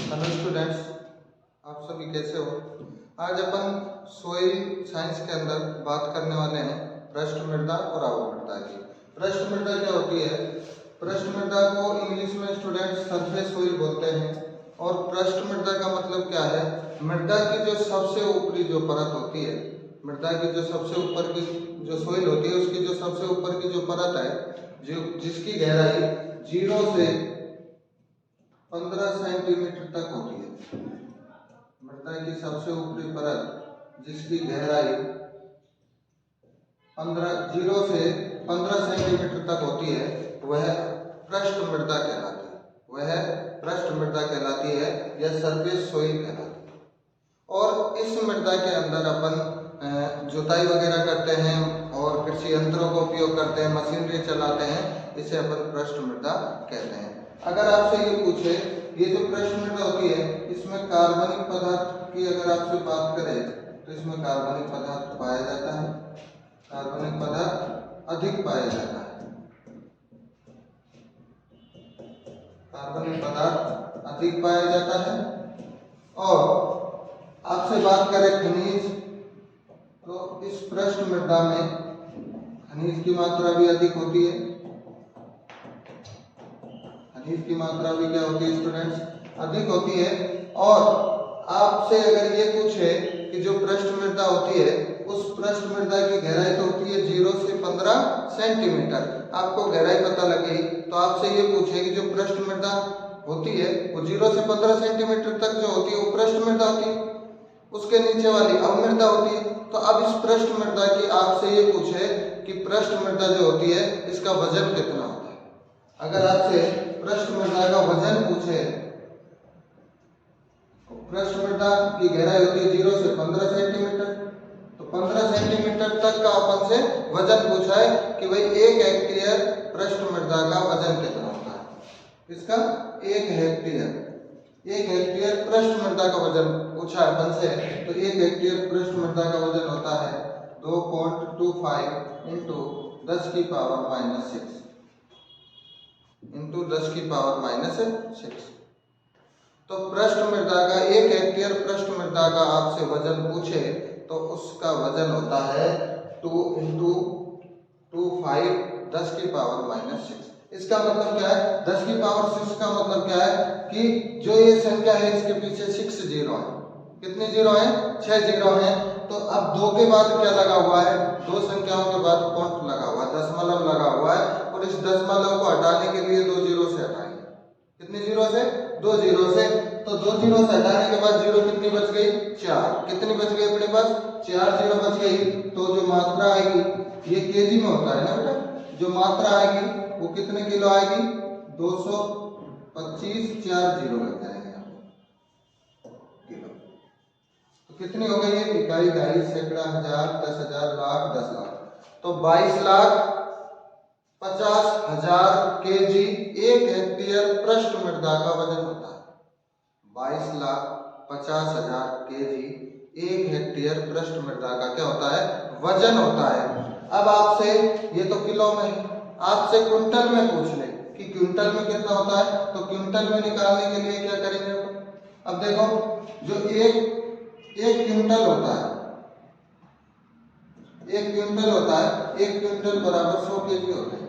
Hello students, आप सभी कैसे हो। आज अपन सोइल साइंस के अंदर बात करने वाले हैं पृष्ठ मृदा और अवक मृदा की। पृष्ठ मृदा क्या होती है? पृष्ठ मृदा को इंग्लिश में स्टूडेंट्स सरफेस सोइल बोलते हैं। और पृष्ठ मृदा का मतलब क्या है? मृदा की जो सबसे ऊपरी जो परत होती है, मृदा की जो सबसे ऊपर की जो सोइल होती है उसकी जो सबसे ऊपर की जो परत है, जो जिसकी गहराई 0 से 15 सेंटीमीटर तक होती है। मृदा की सबसे ऊपरी परत जिसकी गहराई 0 से 15 सेंटीमीटर तक होती है वह पृष्ठ मृदा कहलाती है। वह पृष्ठ मृदा कहलाती है या सरफेस सोइल कहलाती है। और इस मृदा के अंदर अपन जुताई वगैरह करते हैं और कृषि यंत्रों का उपयोग करते हैं, मशीनरी चलाते हैं, इसे अपन पृष्ठ मृदा कहते हैं। अगर आपसे ये पूछे, ये जो पृष्ठ मृदा होती है इसमें कार्बनिक पदार्थ की अगर आपसे बात करें तो इसमें कार्बनिक पदार्थ पाया जाता है, कार्बनिक पदार्थ अधिक पाया जाता है, कार्बनिक पदार्थ अधिक पाया जाता है। और आपसे बात करें खनिज, तो इस पृष्ठ मृदा में खनिज की मात्रा भी अधिक होती है। खनिज की मात्रा भी क्या होती है स्टूडेंट्स? अधिक होती है। और आपसे अगर ये पूछे कि जो पृष्ठ मृदा होती है उस पृष्ठ मृदा की गहराई तो होती है 0 से 15 सेंटीमीटर, आपको गहराई पता लगी तो आपसे ये पूछे कि जो पृष्ठ मृदा होती है वो 0 से 15 सेंटीमीटर तक जो होती है वो पृष्ठ मृदा होती है, उसके नीचे वाली अवमृदा होती है। तो अब इस पृष्ठ मृदा की आपसे ये पूछे कि पृष्ठ मृदा जो होती है इसका वजन कितना होता है। अगर आपसे पृष्ठ मृदा का वजन पूछे, पृष्ठ मृदा की गहराई होती है 0 से 15 सेंटीमीटर, तो 15 सेंटीमीटर तक का अपन से वजन पूछा है कि भाई 1 हेक्टेयर पृष्ठ मृदा का वजन कितना होता है। इसका 1 हेक्टेयर पृष्ठ मृदा का वजन पूछा है अपन से, तो 1 हेक्टेयर पृष्ठ मृदा का वजन होता है 2.25 इंटू 10 की पावर माइनस 6। तो पृष्ठ मृदा का 1 हेक्टेयर पृष्ठ मृदा का आपसे वजन पूछे तो उसका वजन होता है 2 इंटू 25 10 की पावर माइनस 6। इसका मतलब क्या है? 10 की पावर 6 का मतलब क्या है कि जो ये संख्या है इसके पीछे 6 जीरो है। कितने जीरो हैं? 6 जीरो हैं। तो अब 2 के बाद क्या लगा हुआ है? 2 संख्याओं के बाद पॉइंट लगा हुआ है, दशमलव लगा हुआ है, और इस दशमलव को हटाने के लिए 2 जीरो से हटाएंगे। कितने जीरो से? 2 जीरो से। तो 2 जीरो से हटाने के बाद जीरो कितनी बच गई? 4। कितनी बच गई अपने पास? 4 जीरो बच गई। तो जो मात्रा आएगी, ये केजी में होता है ना बेटा, जो मात्रा आएगी वो कितने किलो आएगी? 225, 4 जीरो लग जाएंगे यहाँ पे किलो। तो कितनी हो गई है? इकाई, दहाई, सैकड़ा, हजार, 10,000, लाख, 10 लाख। तो 22,50,000 केजी 1 हेक्टेयर पृष्ठ मृदा का वजन होता है। 22,50,000 केजी 1 हेक्टेयर पृष्ठ मृदा का क्या होता है? वजन होता है। अब आपसे, ये तो किलो में है, आपसे क्विंटल में पूछ ले कि क्विंटल में कितना होता है, तो क्विंटल में निकालने के लिए क्या करेंगे? अब देखो, जो एक क्विंटल होता है, 1 क्विंटल बराबर 100 केजी होते हैं।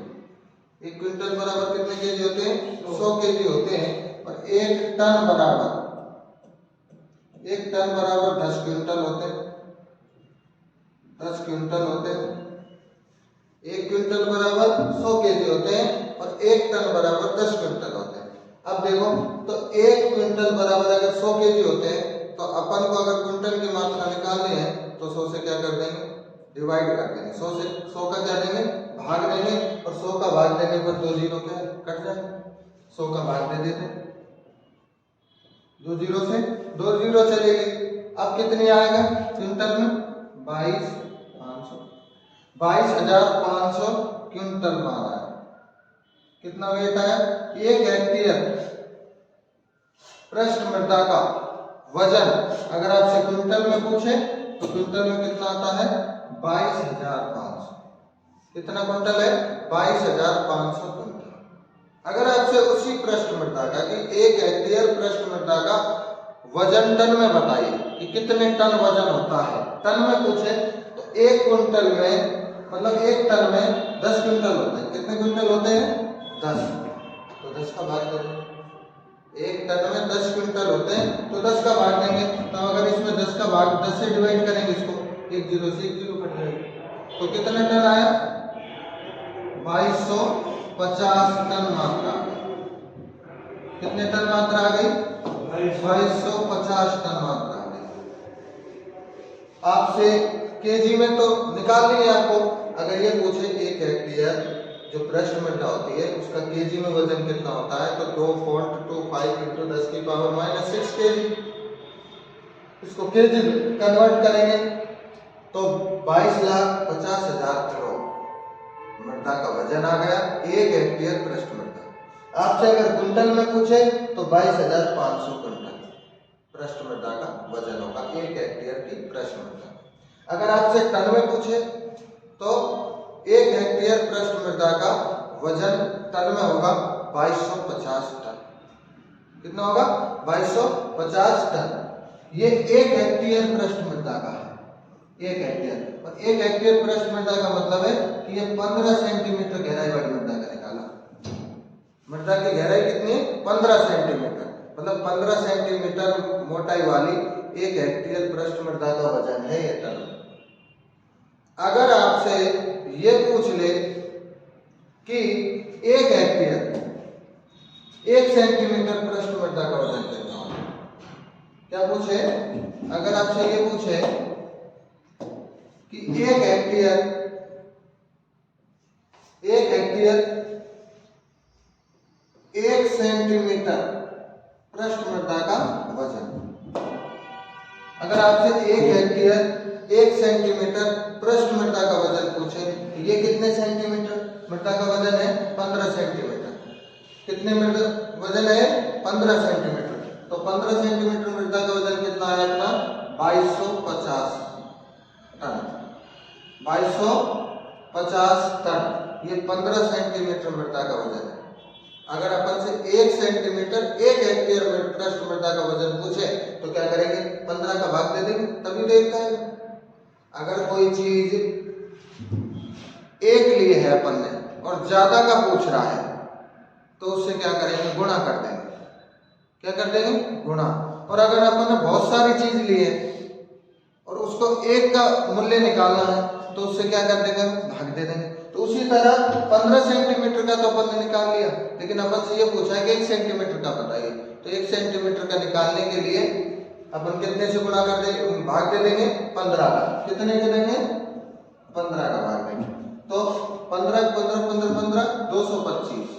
1 क्विंटल बराबर कितने केजी होते हैं? 100 केजी होते हैं। और 1 टन बराबर 10 क्विंटल होते हैं। 10 क्विंटल होते हैं। 1 क्विंटल बराबर 100 केजी होते हैं और 1 टन बराबर 10 क्विंटल होते हैं। अब देखो, तो 1 क्विंटल बराबर अगर 100 केजी होते हैं तो अपन को अगर क्विंटल की मात्रा निकालनी है तो 100 से क्या कर देंगे? डिवाइड कर देंगे। 100 से 100 का क्या देंगे? भाग देंगे। और 100 का भाग देने पर 2 जीरो क्या कट जाए? 100 का भाग दे देते, 2 जीरो से 2 जीरो चले गए। अब कितनी आएगा क्विंटल में? 22,500 क्विंटल माना है। कितना वेट है? 1 हेक्टेयर पृष्ठ मृदा का वजन अगर आपसे क्विंटल में पूछे तो क्विंटल में कितना आता है? 22,500। कितना क्विंटल है? 22,500 क्विंटल। अगर आपसे उसी पृष्ठ मृदा का कि 1 हेक्टेयर पृष्ठ मृदा का वजन टन में बताइए कि कितने टन वजन होता है। टन में पूछे तो 1 क्विंटल में मतलब 1 टन में 10 क्विंटल होते हैं। कितने क्विंटल होते हैं? 10। तो 10 का भाग दे दें। 1 टन में 10 क्विंटल होते हैं तो 10 का भाग देंगे। तो अगर इसमें 10 का भाग 10 से डिवाइड करेंगे इसको, 1 0 से 1 0 कट जाएगा, तो कितने टन आया? 2250 टन मात्रा। कितने टन मात्रा आ गई? 2250 टन मात्रा आ गई। आपसे केजी में तो निकाल लिया आपको। अगर ये पूछे 1 हेक्टेयर जो पृष्ठ मृदा होती है उसका केजी में वजन कितना होता है, तो 2.25 × 10⁻⁻6 केजी। इसको केजी में कन्वर्ट करेंगे तो 22,50,000 किलो मृदा का वजन आ गया 1 हेक्टेयर पृष्ठ मृदा। आपसे अगर क्विंटल में पूछे तो 22,500 क्विंटल पृष्ठ मृदा का वजन होगा 1 हेक्टेयर की पृष्ठ मृदा। अगर आपसे टन में पूछे तो 1 हेक्टेयर पृष्ठ मृदा का वजन टन में होगा 2250 टन। कितना होगा? 2250 टन। ये 1 हेक्टेयर पृष्ठ मृदा का है। 1 हेक्टेयर, और 1 हेक्टेयर पृष्ठ मृदा का मतलब है कि ये 15 सेंटीमीटर गहराई वाली मृदा का निकाला। मृदा की गहराई कितनी है? 15 सेंटीमीटर, मतलब 15 सेंटीमीटर मोटाई वाली 1 हेक्टेयर पृष्ठ मृदा का वजन है ये टन। अगर आपसे ये पूछ ले कि 1 हेक्टेयर 1 सेंटीमीटर पृष्ठ मृदा का वजन कितना होगा, क्या पूछे? अगर आपसे ये पूछे कि 1 हेक्टेयर 1 सेंटीमीटर पृष्ठ मृदा का वजन, अगर आपसे 1 हेक्टेयर 1 सेंटीमीटर पृष्ठ मृदा का वजन पूछे तो ये कितने सेंटीमीटर मृदा का वजन है? 15 सेंटीमीटर। कितने मृदा वजन है? 15 सेंटीमीटर। तो 15 सेंटीमीटर मृदा का वजन कितना है अपना? 2250 टन। 2250 टन ये 15 सेंटीमीटर मृदा का वजन है। अगर अपन से 1 सेंटीमीटर 1 हेक्टेयर पृष्ठ मृदा का वजन पूछे तो क्या करेंगे? 15 का भाग दे देंगे, तभी देख पाएंगे। अगर कोई चीज एक लिए है अपन ने और ज्यादा का पूछ रहा है तो उससे क्या करेंगे? गुणा कर देंगे। क्या कर देंगे? गुणा। और अगर अपन ने बहुत सारी चीज ली है और उसको 1 का मूल्य निकालना है तो उससे क्या कर देंगे? भाग दे देंगे। तो उसी तरह 15 सेंटीमीटर का तो अपन ने निकाल लिया, लेकिन अपन से ये पूछा है कि 1 सेंटीमीटर का बताइए। तो 1 सेंटीमीटर का निकालने के लिए अपन कितने से गुणा कर देंगे? भाग दे देंगे 15 का। कितने के देंगे? 15 का भाग देंगे। तो 15 15 15 15 225।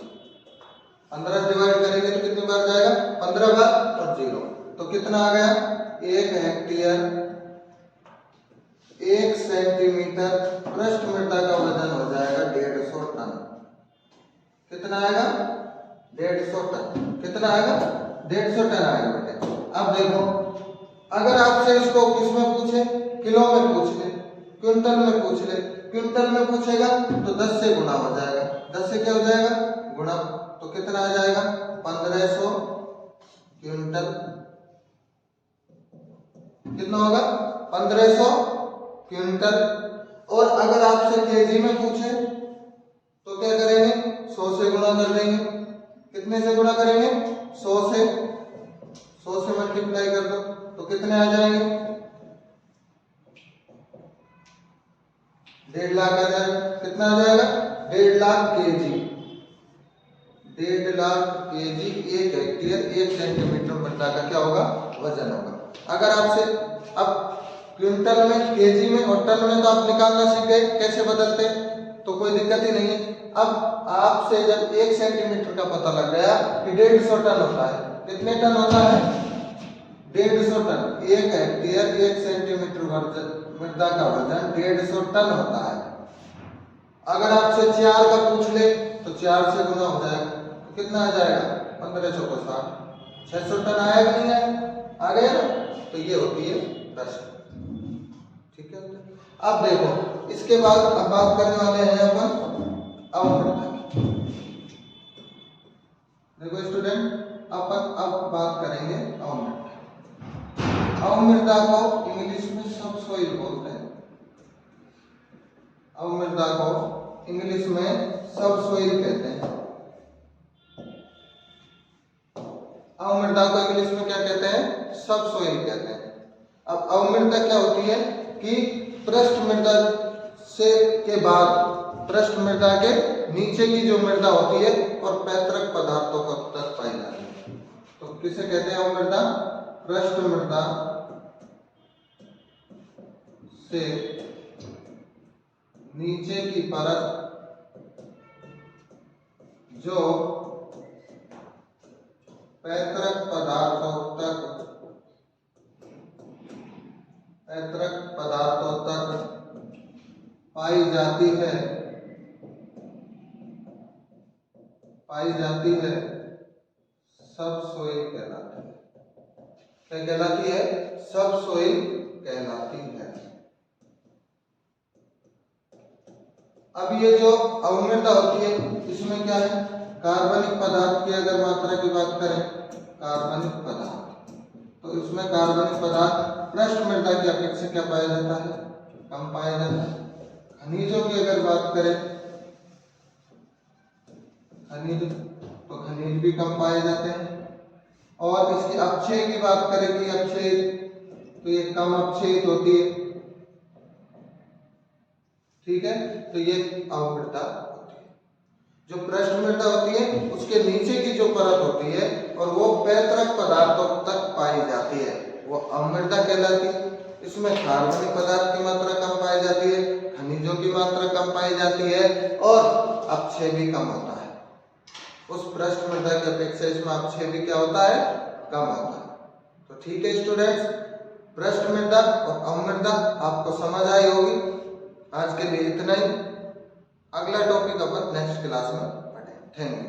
15 डिवाइड करेंगे तो कितनी बार जाएगा? 15 बार और 0। तो कितना आ गया? 1 हेक्टेयर 1 सेंटीमीटर पृष्ठ मृदा का वजन हो जाएगा 150 टन। कितना आएगा? 150 टन। कितना आएगा? 150 टन आएगा बेटे। अब देखो, अगर आपसे इसको किसमें पूछे? किलो में पूछ ले, क्विंटल में पूछ ले। क्विंटल में पूछेगा तो 10 से गुणा हो जाएगा। 10 से क्या हो जाएगा? गुणा। तो कितना आ जाएगा? 1500 क्विंटल। कितना होगा? 1500 क्विंटल। और अगर आपसे केजी में पूछे तो क्या करेंगे? 100 से गुणा कर देंगे। कितने से गुणा करेंगे? 100 से। 100 से मल्टीप्लाई कर दो तो कितने आ जाएंगे? 1.5 लाख आ जाएगा। कितना आ जाएगा? 1.5 lakh KG. 1.5 lakh KG 1 hectare 1 centimetre मृदा का क्या होगा? वजन होगा। अगर आपसे अब क्विंटल में, केजी में और टन में तो आप निकालना सीख गए कैसे बदलते, तो कोई दिक्कत ही नहीं है। अब आपसे जब 1 सेंटीमीटर का पता लग गया कि 150 टन होता है। कितने टन होता है? 150 टन। 1 हेक्टेयर 1 सेंटीमीटर मृदा का वजन 150 टन होता है। अगर आपसे 4 का पूछ ले तो 4 से गुना हो जाएगा तो कितना आ जाएगा? 1500 को 60, 600 टन आएगा नहीं आएगा? आ गया ना? तो ये होती है प्रश्न। ठीक है। अब देखो, इसके बाद अब बात करने वाले हैं अपन अवमृदा की। देखो स्टूडेंट, अपन अब बात करेंगे अवमृदा। अवमृदा को इंग्लिश में सबसोइल बोलते हैं। अवमृदा को इंग्लिश में सबसोइल कहते हैं। अवमृदा को इंग्लिश में क्या कहते हैं? सबसोइल कहते हैं। अब अवमृदा क्या होती है कि पृष्ठ मृदा से के बाद पृष्ठ मृदा के नीचे की जो मृदा होती है और पैतृक पदार्थों को तक पाई जाती है। तो किसे कहते हैं अवमृदा? पृष्ठ मृदा से नीचे की परत जो पैतृक पदार्थों तक पाई जाती है सबसोइल कहलाती है। क्या कहलाती है? सबसोइल कहलाती है। अब ये जो अवमृदा होती है इसमें क्या है? कार्बनिक पदार्थ की अगर मात्रा की बात करें, कार्बनिक पदार्थ, तो इसमें कार्बनिक पदार्थ पृष्ठ मृदा की अपेक्षा क्या पाया जाता है? कम पाया जाता है। खनिजों की अगर बात करें, खनिज, तो खनिज भी कम पाए जाते हैं। और इसकी अपक्षय की बात करें कि अपक्षय, तो ये कम अपक्षयित होती है। ठीक है, तो ये अवमृदा होती है। जो पृष्ठ मृदा होती है उसके नीचे की जो परत होती है और वो पैतृक पदार्थों तक पाई जाती है, वो अवमृदा कहलाती है। इसमें कार्बनिक पदार्थ की मात्रा कम पाई जाती है, खनिजों की मात्रा कम पाई जाती है और अपक्षय भी कम होता है। उस पृष्ठ मृदा की अपेक्षा इसमें अपक्षय भी क्या होता है? कम होता है। तो ठीक है स्टूडेंट्स, पृष्ठ मृदा और अवमृदा आपको समझ आई होगी। आज के लिए इतना ही। अगला टॉपिक अपन नेक्स्ट क्लास में पढ़ेंगे। Thank you.